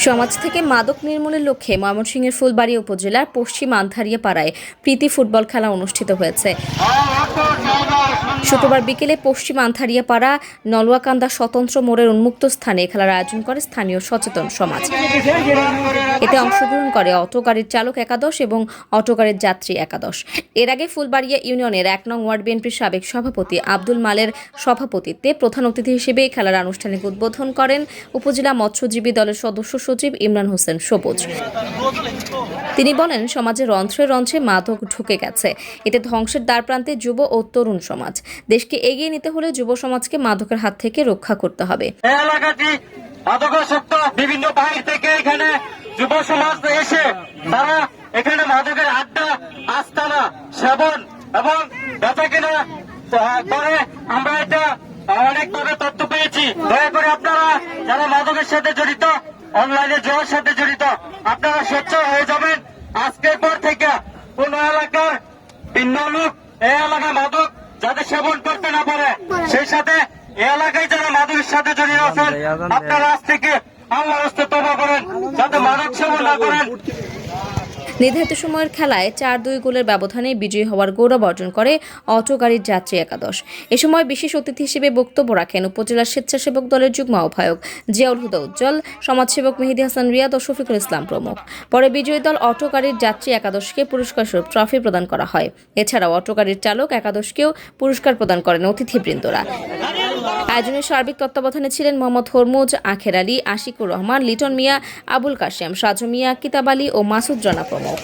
সমাজ থেকে মাদক নির্মূলের লক্ষ্যে ময়মনসিংহের ফুলবাড়ী উপজেলার পশ্চিম আন্ধারিয়া পাড়ায় প্রীতি ফুটবল খেলা অনুষ্ঠিত হয়েছে। শুক্রবার বিকেলে পশ্চিম আন্ধারিয়া পাড়া নলুয়াকান্দা স্বতন্ত্র মোড়ের উন্মুক্ত স্থানে খেলার আয়োজন করে স্থানীয় সচেতন সমাজ। এতে অংশগ্রহণ করে অটো গাড়ির চালক একাদশ এবং অটো গাড়ির যাত্রী একাদশ। এর আগে ফুলবাড়িয়া ইউনিয়নের ১ নং ওয়ার্ড বিএনপির সাবেক সভাপতি আব্দুল মালের সভাপতিত্বে প্রধান অতিথি হিসেবে খেলার আনুষ্ঠানিক উদ্বোধন করেন উপজেলা মৎস্যজীবী দলের সদস্য সচিব ইমরান হোসেন সবুজ। তিনি বলেন, সমাজে রন্ধ্রে রন্ধ্রে মাদক ঢুকে গেছে। এতে ধ্বংসের দ্বারপ্রান্তে যুব ও তরুণ সমাজ। দেশকে এগিয়ে নিতে হলে যুব সমাজকে মাদকের হাত থেকে রক্ষা করতে হবে। বিভিন্ন বাইরে থেকে এখানে যুব সমাজ এসে তারা এখানে মাদকের আড্ডা, আস্তানা, সেবন এবং বেচা কেনা করে আমরা এটা অনেকভাবে তথ্য পেয়েছি। দয়া করে আপনারা যারা মাদকের সাথে জড়িত, অনলাইনে জুয়ার সাথে জড়িত, আপনারা সোচ্চার হয়ে যাবেন। আজকের পর থেকে কোন এলাকার ভিন্ন লোক এই এলাকায় মাদক যাতে সেবন করতে না পারে, সেই সাথে এই এলাকায় যারা মাদকের সাথে জড়িত আছেন আপনারা আজ থেকে আল্লাহর রাস্তায় তওবা করেন, যাতে মাদক সেবন না করেন। নির্ধারিত সময়ের খেলায় ৪-২ গোলের ব্যবধানে বিজয়ী হওয়ার গৌরব অর্জন করে অটো গাড়ির যাত্রী একাদশ। এ সময় বিশেষ অতিথি হিসেবে বক্তব্য রাখেন উপজেলা স্বেচ্ছাসেবক দলের যুগ্ম আহ্বায়ক জিয়াউল হুদা উজ্জ্বল, সমাজসেবক মেহেদী হাসান রিয়াদ ও শফিকুল ইসলাম প্রমুখ। পরে বিজয়ী দল অটো গাড়ির যাত্রী একাদশকে পুরস্কার স্বরূপ ট্রফি প্রদান করা হয়। এছাড়াও অটো গাড়ির চালক একাদশকেও পুরস্কার প্রদান করেন অতিথিবৃন্দরা। আয়োজনের সার্বিক তত্ত্বাবধানে ছিলেন মোহাম্মদ হরমুজ, আখের আলী, আশিকুর রহমান, লিটন মিয়া, আবুল কাশেম, সাজু মিয়া, কিতাব আলী ও মাসুদ রানা প্রমুখ।